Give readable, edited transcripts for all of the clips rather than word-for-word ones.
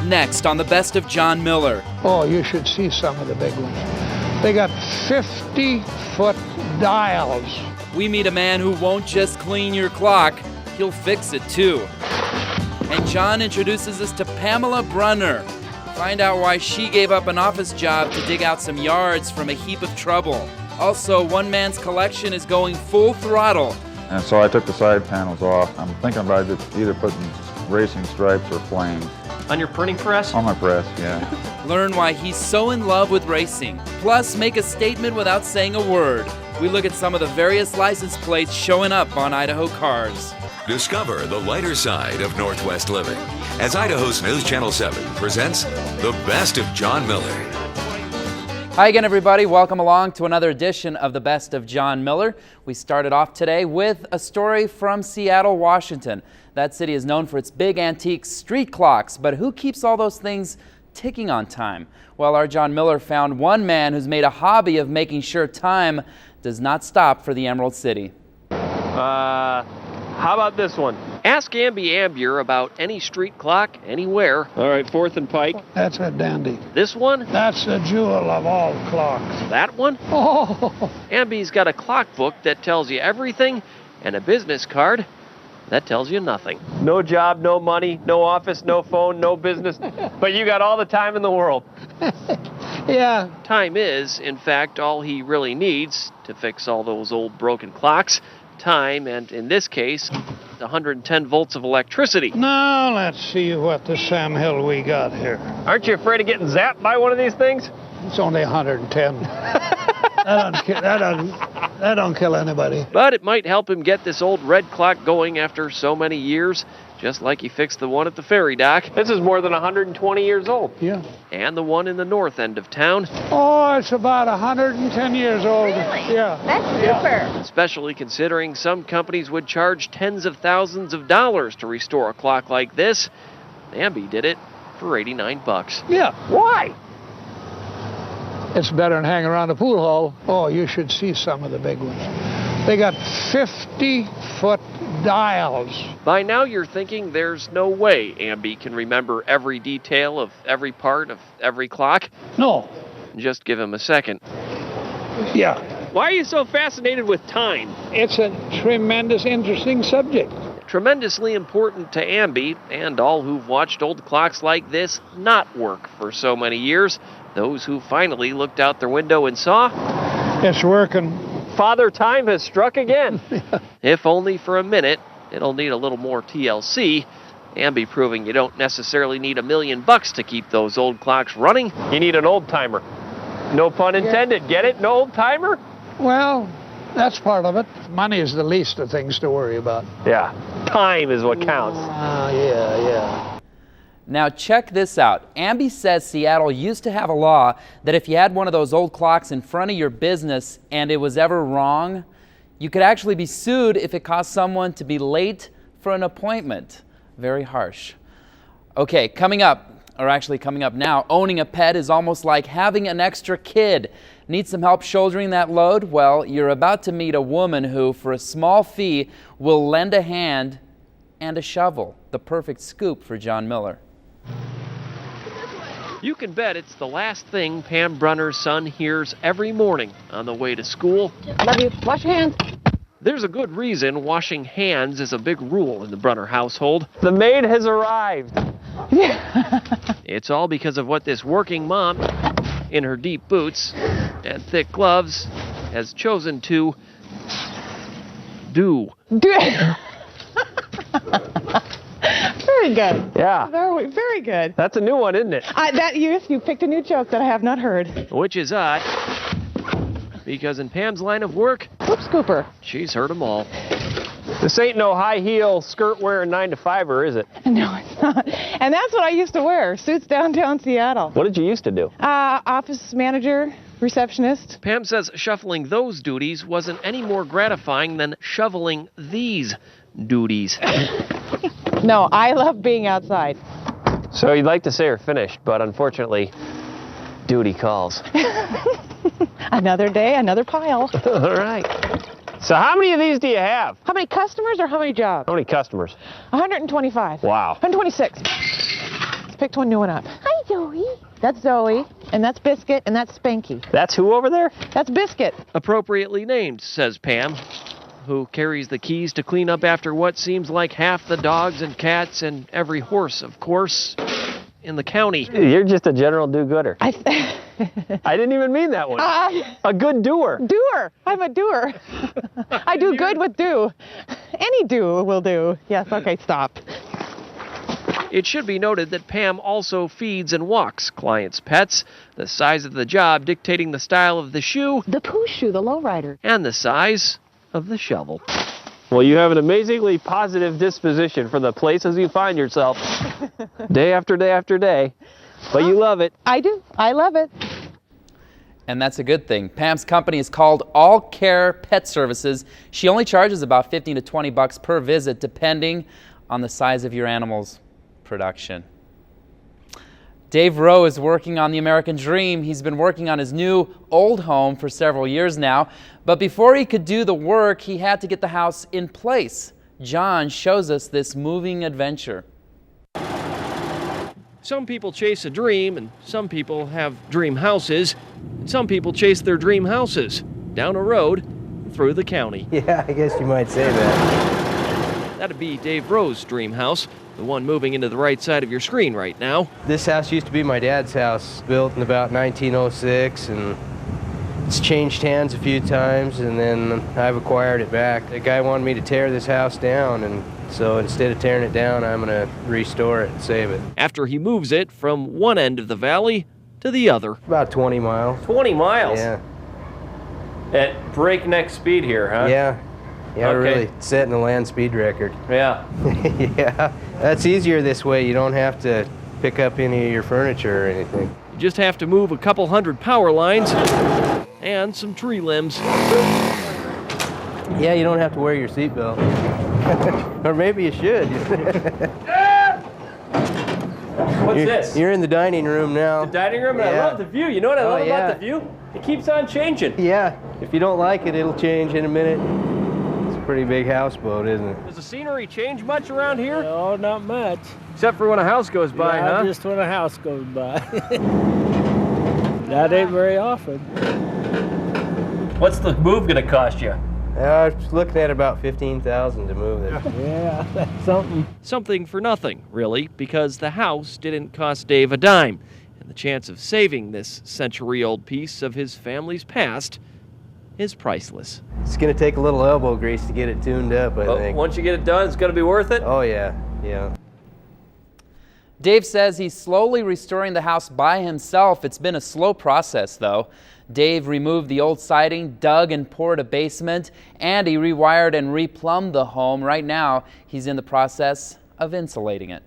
Next on the Best of John Miller. Oh, you should see some of the big ones. They got 50-foot dials. We meet a man who won't just clean your clock, he'll fix it too. And John introduces us to Pamela Brunner. Find out why she gave up an office job to dig out some yards from a heap of trouble. Also, one man's collection is going full throttle. And so I took the side panels off. I'm thinking about either putting racing stripes or flames. On your printing press? On my press, yeah. Learn why he's so in love with racing. Plus, make a statement without saying a word. We look at some of the various license plates showing up on Idaho cars. Discover the lighter side of Northwest living as Idaho's News Channel 7 presents The Best of John Miller. Hi again, everybody. Welcome along to another edition of The Best of John Miller. We started off today with a story from Seattle, Washington. That city is known for its big antique street clocks, but who keeps all those things ticking on time? Well, our John Miller found one man who's made a hobby of making sure time does not stop for the Emerald City. How about this one? Ask Amby Ambier about any street clock, anywhere. All right, 4th and Pike. That's a dandy. This one? That's the jewel of all clocks. That one? Oh, Amby's got a clock book that tells you everything, and a business card that tells you nothing. No job, no money, no office, no phone, no business, but you got all the time in the world. yeah. Time is, in fact, all he really needs to fix all those old broken clocks. Time, and in this case, 110 volts of electricity. Now let's see what the Sam Hill we got here. Aren't you afraid of getting zapped by one of these things? It's only 110. that don't kill anybody. But it might help him get this old red clock going after so many years, just like he fixed the one at the ferry dock. This is more than 120 years old. Yeah. And the one in the north end of town. Oh, it's about 110 years old. Really? Yeah. That's super. Especially considering some companies would charge tens of thousands of dollars to restore a clock like this. Amby did it for 89 bucks. Yeah. Why? It's better than hanging around a pool hall. Oh, you should see some of the big ones. They got 50-foot dials. By now you're thinking there's no way Amby can remember every detail of every part of every clock. No. Just give him a second. Yeah. Why are you so fascinated with time? It's a tremendous, interesting subject. Tremendously important to Amby and all who've watched old clocks like this not work for so many years. Those who finally looked out their window and saw... It's working. Father Time has struck again. If only for a minute. It'll need a little more TLC. Amby proving you don't necessarily need $1 million to keep those old clocks running. You need an old timer. No pun intended. Get it? No old timer? Well, that's part of it. Money is the least of things to worry about. Yeah. Time is what counts. Yeah. Now check this out. Amby says Seattle used to have a law that if you had one of those old clocks in front of your business and it was ever wrong, you could actually be sued if it caused someone to be late for an appointment. Very harsh. Okay, coming up now, owning a pet is almost like having an extra kid. Need some help shouldering that load? Well, you're about to meet a woman who, for a small fee, will lend a hand and a shovel. The perfect scoop for John Miller. You can bet it's the last thing Pam Brunner's son hears every morning on the way to school. Love you. Wash your hands. There's a good reason washing hands is a big rule in the Brunner household. The maid has arrived. It's all because of what this working mom, in her deep boots and thick gloves, has chosen to do. Very good. Yeah. Very good. That's a new one, isn't it? You picked a new joke that I have not heard. Which is odd, because in Pam's line of work, Whoop scooper. she's heard them all. This ain't no high heel skirt wearing 9-to-5er, is it? No, it's not. And that's what I used to wear, suits downtown Seattle. What did you used to do? Office manager, receptionist. Pam says shuffling those duties wasn't any more gratifying than shoveling these duties. No, I love being outside. So you'd like to say you're finished, but unfortunately, duty calls. Another day, another pile. All right. So how many of these do you have? How many customers or how many jobs? How many customers? 125. Wow. 126. picked one new one up. Hi, Joey. That's Zoe, and that's Biscuit, and that's Spanky. That's who over there? That's Biscuit. Appropriately named, says Pam, who carries the keys to clean up after what seems like half the dogs and cats and every horse, of course, in the county. You're just a general do-gooder. I didn't even mean that one. A good doer. Doer. I'm a doer. I do good with do. Any do will do. Yes, okay, stop. It should be noted that Pam also feeds and walks clients' pets, the size of the job dictating the style of the shoe The poo shoe, the lowrider. and the size of the shovel. Well, you have an amazingly positive disposition for the places you find yourself day after day after day, but you love it. I do. I love it. And that's a good thing. Pam's company is called All Care Pet Services. She only charges about 15 to 20 bucks per visit, depending on the size of your animal's production. Dave Rowe is working on the American Dream. He's been working on his new old home for several years now. But before he could do the work, he had to get the house in place. John shows us this moving adventure. Some people chase a dream, and some people have dream houses, and some people chase their dream houses down a road through the county. Yeah, I guess you might say that. That'd be Dave Rowe's dream house, the one moving into the right side of your screen right now. This house used to be my dad's house, built in about 1906, and it's changed hands a few times, and then I've acquired it back. The guy wanted me to tear this house down, and so instead of tearing it down, I'm gonna restore it and save it. After he moves it from one end of the valley to the other. About 20 miles. 20 miles? Yeah. At breakneck speed here, huh? Yeah. Yeah, Okay. really setting a land speed record. Yeah. Yeah. That's easier this way. You don't have to pick up any of your furniture or anything. You just have to move a couple hundred power lines and some tree limbs. Yeah, you don't have to wear your seatbelt. Or maybe you should. What's this? You're in the dining room now. The dining room, and I Yeah. love the view. You know what I love yeah. about the view? It keeps on changing. Yeah, if you don't like it, it'll change in a minute. It's a pretty big houseboat, isn't it? Does the scenery change much around here? No, not much. Except for when a house goes by, Yeah, huh? just when a house goes by. That ain't very often. What's the move gonna cost you? I was looking at about 15,000 to move this. Yeah, that's something. Something for nothing, really, because the house didn't cost Dave a dime, and the chance of saving this century-old piece of his family's past is priceless. It's gonna take a little elbow grease to get it tuned up, I think. Once you get it done, it's gonna be worth it? Oh yeah, yeah. Dave says he's slowly restoring the house by himself. It's been a slow process, though. Dave removed the old siding, dug and poured a basement, and he rewired and replumbed the home. Right now, he's in the process of insulating it.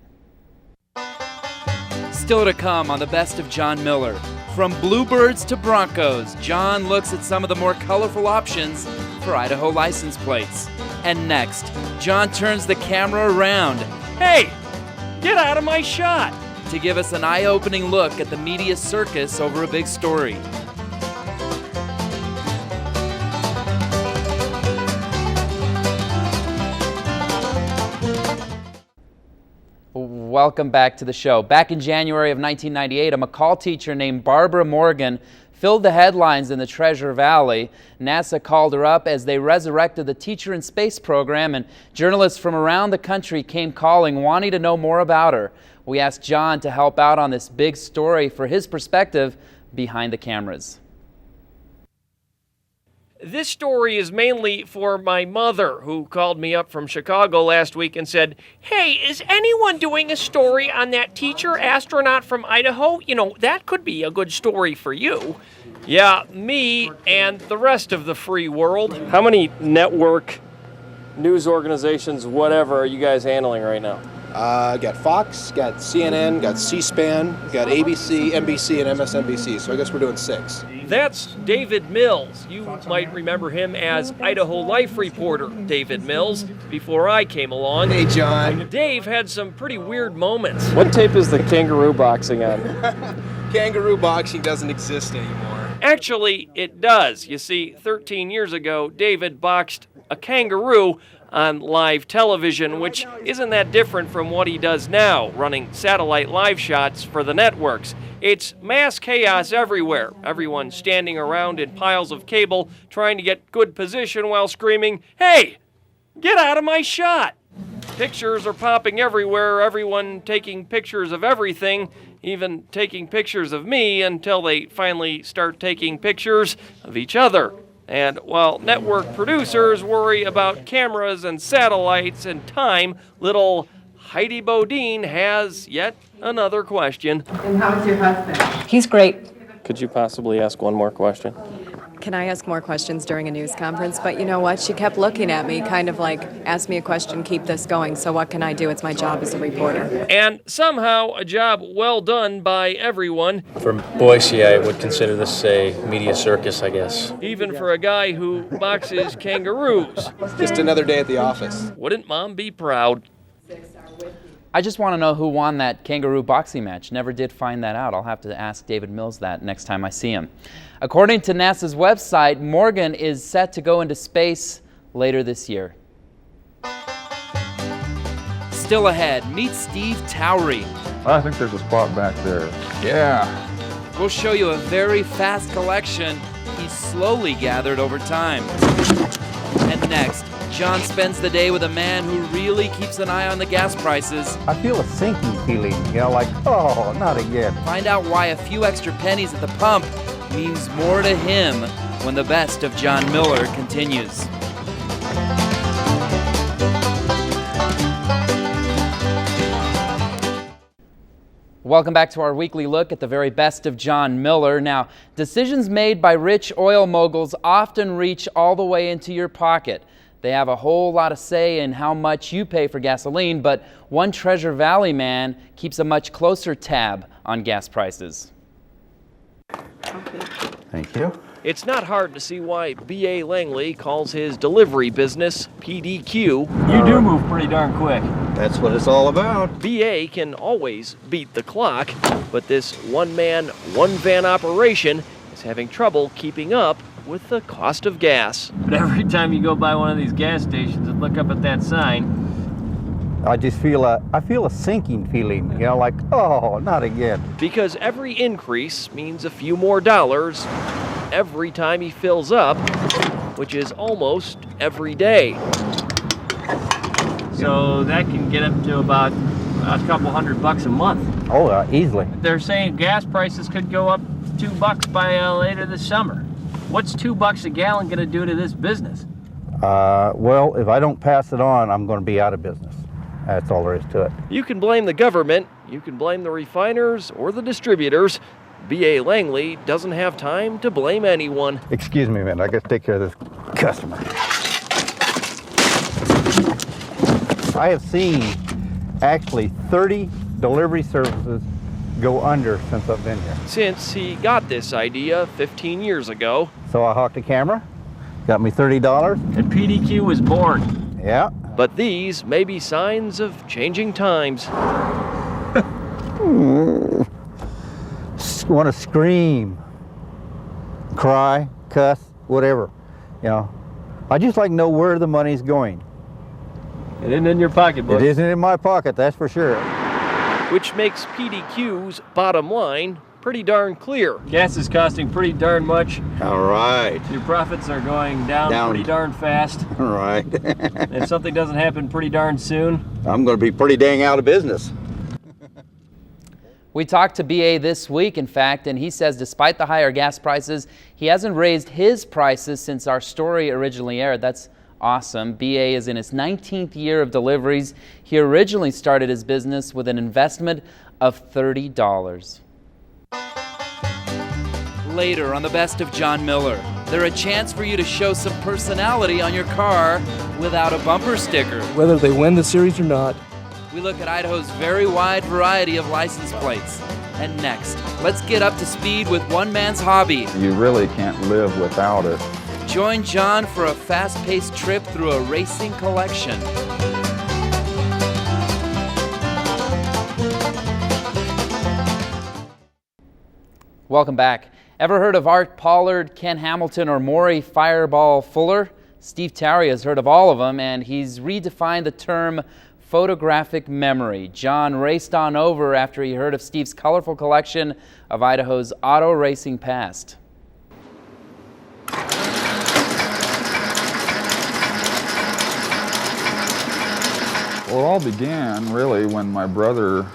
Still to come on the Best of John Miller. From Bluebirds to Broncos, John looks at some of the more colorful options for Idaho license plates. And next, John turns the camera around. Hey, get out of my shot! To give us an eye-opening look at the media circus over a big story. Welcome back to the show. Back in January of 1998, a McCall teacher named Barbara Morgan filled the headlines in the Treasure Valley. NASA called her up as they resurrected the Teacher in Space program, and journalists from around the country came calling, wanting to know more about her. We asked John to help out on this big story for his perspective behind the cameras. This story is mainly for my mother, who called me up from Chicago last week and said, "Hey, is anyone doing a story on that teacher astronaut from Idaho? You know, that could be a good story for you." Yeah, me and the rest of the free world. How many network, news organizations, whatever, are you guys handling right now? Got Fox, got CNN, got C-SPAN, got ABC, NBC, and MSNBC, so I guess we're doing 6. That's David Mills. You might remember him as Idaho Life reporter David Mills before I came along. Hey, John. Dave had some pretty weird moments. What tape is the kangaroo boxing on? Kangaroo boxing doesn't exist anymore. Actually, it does. You see, 13 years ago, David boxed a kangaroo on live television, which isn't that different from what he does now, running satellite live shots for the networks. It's mass chaos everywhere. Everyone standing around in piles of cable trying to get good position while screaming, "Hey, get out of my shot!" Pictures are popping everywhere, everyone taking pictures of everything, even taking pictures of me until they finally start taking pictures of each other. And while network producers worry about cameras and satellites and time, little Heidi Bodine has yet another question. And how's your husband? He's great. Could you possibly ask one more question? Can I ask more questions during a news conference? But you know what? She kept looking at me, kind of like, ask me a question, keep this going. So what can I do? It's my job as a reporter. And somehow a job well done by everyone. For Boise, I would consider this a media circus, I guess. Even for a guy who boxes kangaroos. Just another day at the office. Wouldn't Mom be proud? I just want to know who won that kangaroo boxing match. Never did find that out. I'll have to ask David Mills that next time I see him. According to NASA's website, Morgan is set to go into space later this year. Still ahead, meet Steve Towery. I think there's a spot back there. Yeah. We'll show you a very fast collection he's slowly gathered over time. And next, John spends the day with a man who really keeps an eye on the gas prices. I feel a sinking feeling, like, oh, not again. Find out why a few extra pennies at the pump means more to him when the best of John Miller continues. Welcome back to our weekly look at the very best of John Miller. Now, decisions made by rich oil moguls often reach all the way into your pocket. They have a whole lot of say in how much you pay for gasoline, but one Treasure Valley man keeps a much closer tab on gas prices. Thank you. It's not hard to see why B.A. Langley calls his delivery business PDQ. You do move pretty darn quick. That's what it's all about. B.A. can always beat the clock, but this one-man, one-van operation is having trouble keeping up with the cost of gas. But every time you go by one of these gas stations and look up at that sign, I just feel a sinking feeling, like, oh, not again. Because every increase means a few more dollars every time he fills up, which is almost every day. so that can get up to about a couple $100 a month. Oh, easily. They're saying gas prices could go up $2 by later this summer. What's $2 a gallon going to do to this business? Well, if I don't pass it on, I'm going to be out of business. That's all there is to it. You can blame the government, you can blame the refiners or the distributors. B.A. Langley doesn't have time to blame anyone. Excuse me a minute, I got to take care of this customer. I have seen actually 30 delivery services go under since I've been here. Since he got this idea 15 years ago. So I hocked a camera, got me $30. And PDQ was born. Yeah. But these may be signs of changing times. Want to scream, cry, cuss, whatever. You know, I just like to know where the money's going. It isn't in your pocketbook. It isn't in my pocket, that's for sure. Which makes PDQ's bottom line pretty darn clear. Gas is costing pretty darn much. All right. Your profits are going down pretty darn fast. All right. If something doesn't happen pretty darn soon, I'm going to be pretty dang out of business. We talked to B.A. this week, in fact, and he says despite the higher gas prices, he hasn't raised his prices since our story originally aired. That's awesome. B.A. is in his 19th year of deliveries. He originally started his business with an investment of $30. Later on the Best of John Miller, they're a chance for you to show some personality on your car without a bumper sticker. Whether they win the series or not. We look at Idaho's very wide variety of license plates. And next, let's get up to speed with one man's hobby. You really can't live without it. Join John for a fast-paced trip through a racing collection. Welcome back. Ever heard of Art Pollard, Ken Hamilton, or Maury Fireball Fuller? Steve Towery has heard of all of them, and he's redefined the term photographic memory. John raced on over after he heard of Steve's colorful collection of Idaho's auto racing past. Well, it all began really when my brother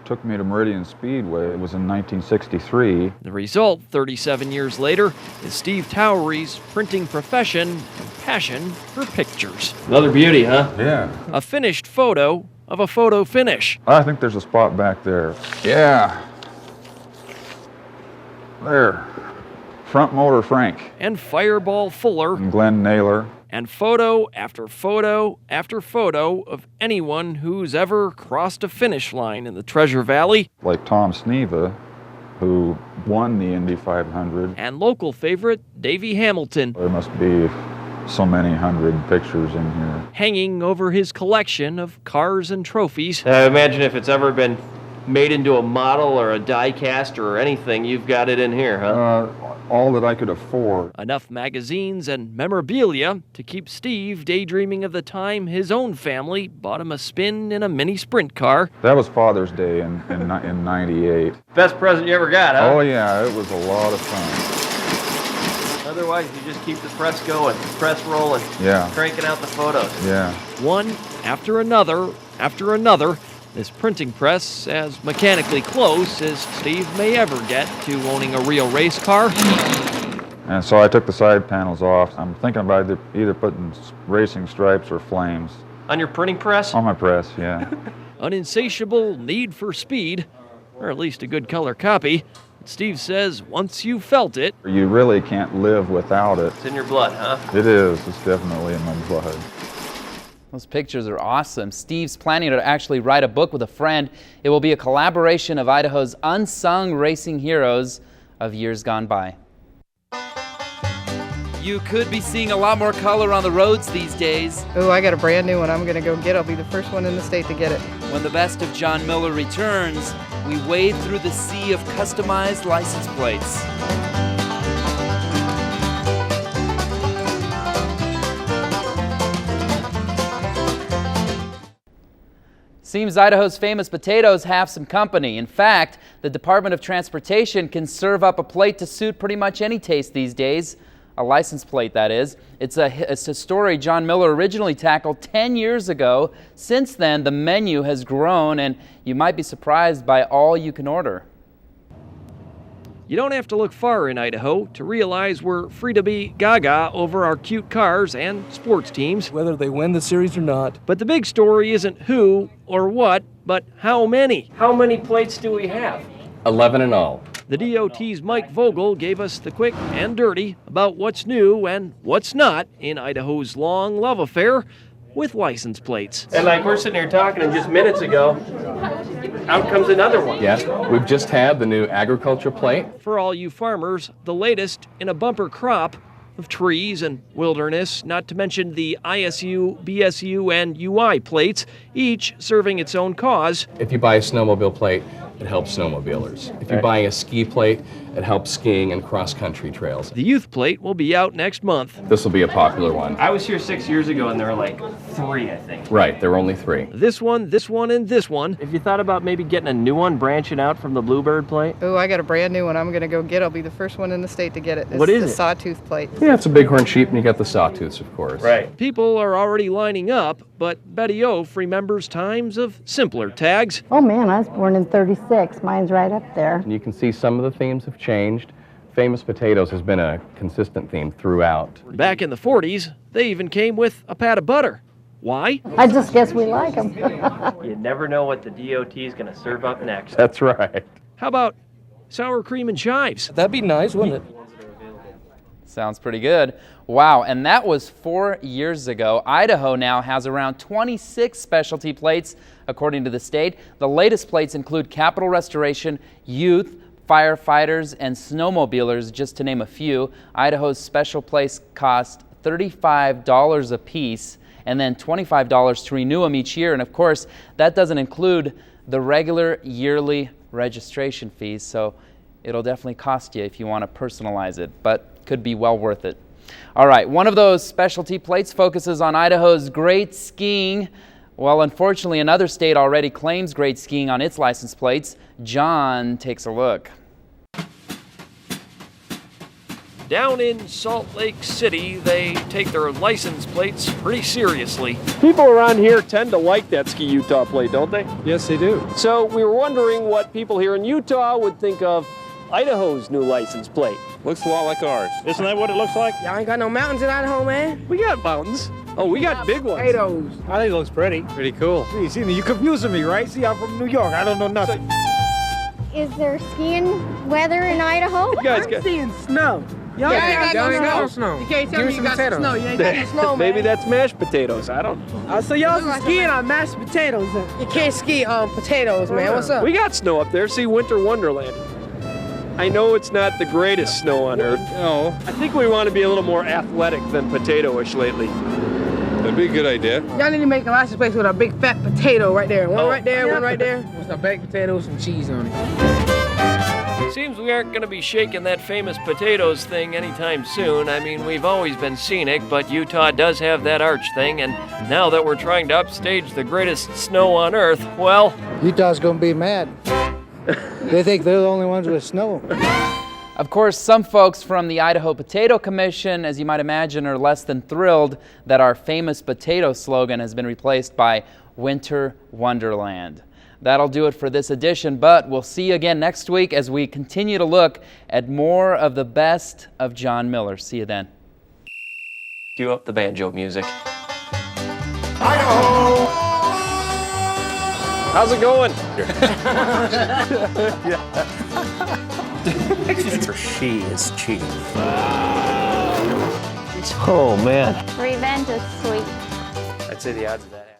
took me to Meridian Speedway. It was in 1963. The result, 37 years later, is Steve Towery's printing profession and passion for pictures. Another beauty, huh? Yeah. A finished photo of a photo finish. I think there's a spot back there. Yeah. There. Front motor Frank. And Fireball Fuller. And Glenn Naylor. And photo after photo after photo of anyone who's ever crossed a finish line in the Treasure Valley. Like Tom Sneva, who won the Indy 500. And local favorite Davey Hamilton. There must be so many hundred pictures in here. Hanging over his collection of cars and trophies. I imagine if it's ever been made into a model or a die cast or anything, you've got it in here, huh? All that I could afford. Enough magazines and memorabilia to keep Steve daydreaming of the time his own family bought him a spin in a mini sprint car. That was Father's Day in 98. Best present you ever got, huh? Oh yeah, it was a lot of fun. Otherwise, you just keep the press going, press rolling, cranking out the photos. Yeah. One after another, this printing press as mechanically close as Steve may ever get to owning a real race car. And so I took the side panels off. I'm thinking about either putting racing stripes or flames. On your printing press? On my press, yeah. An insatiable need for speed, or at least a good color copy. Steve says once you felt it, you really can't live without it. It's in your blood, huh? It is. It's definitely in my blood. Those pictures are awesome. Steve's planning to actually write a book with a friend. It will be a collaboration of Idaho's unsung racing heroes of years gone by. You could be seeing a lot more color on the roads these days. Oh, I got a brand new one I'm going to go get. I'll be the first one in the state to get it. When the best of John Miller returns, we wade through the sea of customized license plates. Seems Idaho's famous potatoes have some company. In fact, the Department of Transportation can serve up a plate to suit pretty much any taste these days. A license plate, that is. It's a story John Miller originally tackled 10 years ago. Since then, the menu has grown, and you might be surprised by all you can order. You don't have to look far in Idaho to realize we're free to be gaga over our cute cars and sports teams. Whether they win the series or not. But the big story isn't who or what, but how many. How many plates do we have? 11 in all. The DOT's Mike Vogel gave us the quick and dirty about what's new and what's not in Idaho's long love affair with license plates. And like we're sitting here talking, and just minutes ago, out comes another one. Yes, we've just had the new agriculture plate. For all you farmers, the latest in a bumper crop of trees and wilderness, not to mention the ISU, BSU, and UI plates, each serving its own cause. If you buy a snowmobile plate, it helps snowmobilers. If you're buying a ski plate, it helps skiing and cross-country trails. The youth plate will be out next month. This will be a popular one. I was here 6 years ago and there were like 3, I think. Right, there were only 3. This one, and this one. If you thought about maybe getting a new one branching out from the Bluebird plate? Oh, I got a brand new one I'm going to go get. I'll be the first one in the state to get it. What is the it? Sawtooth plate. Yeah, it's a bighorn sheep, and you got the sawtooths, of course. Right. People are already lining up, but Betty Oaf remembers times of simpler tags. Oh man, I was born in 36. Mine's right up there. And you can see some of the themes have changed. Famous potatoes has been a consistent theme throughout. Back in the 40s, they even came with a pat of butter. Why? I just guess we like them. You never know what the DOT is going to serve up next. That's right. How about sour cream and chives? That'd be nice, wouldn't it? Sounds pretty good. Wow, and that was 4 years ago. Idaho now has around 26 specialty plates, according to the state. The latest plates include capital restoration, youth, firefighters, and snowmobilers, just to name a few. Idaho's special plates cost $35 a piece, and then $25 to renew them each year. And of course, that doesn't include the regular yearly registration fees, so it'll definitely cost you if you want to personalize it, but could be well worth it. All right, one of those specialty plates focuses on Idaho's great skiing. Well, unfortunately, another state already claims great skiing on its license plates. John takes a look. Down in Salt Lake City, they take their license plates pretty seriously. People around here tend to like that Ski Utah plate, don't they? Yes, they do. So we were wondering what people here in Utah would think of Idaho's new license plate. Looks a lot like ours. Isn't that what it looks like? Y'all ain't got no mountains in Idaho, man. We got mountains. Oh, we got big ones. Potatoes. I think it looks pretty. Pretty cool. See, you confusing me, right? See, I'm from New York. I don't know nothing. Is there skiing weather in Idaho? You guys I'm seeing snow. Y'all ain't got no snow. You can't tell me you got some snow. You ain't got no snow, man. Maybe that's mashed potatoes. I don't know. So y'all skiing on mashed potatoes then? You can't ski on potatoes, man. What's up? We got snow up there. See, Winter Wonderland. I know it's not the greatest snow on earth. No. I think we want to be a little more athletic than potato-ish lately. That'd be a good idea. Y'all need to make a license plate with a big fat potato right there. One right there, Yeah. one right there. With some baked potatoes, some cheese on it. Seems we aren't going to be shaking that famous potatoes thing anytime soon. I mean, we've always been scenic, but Utah does have that arch thing, and now that we're trying to upstage the greatest snow on earth, well... Utah's gonna be mad. They think they're the only ones with snow. Of course, some folks from the Idaho Potato Commission, as you might imagine, are less than thrilled that our famous potato slogan has been replaced by Winter Wonderland. That'll do it for this edition, but we'll see you again next week as we continue to look at more of the best of John Miller. See you then. Cue up the banjo music. Idaho! How's it going? She is cheating. Oh, man. Revenge is sweet. I'd say the odds of that.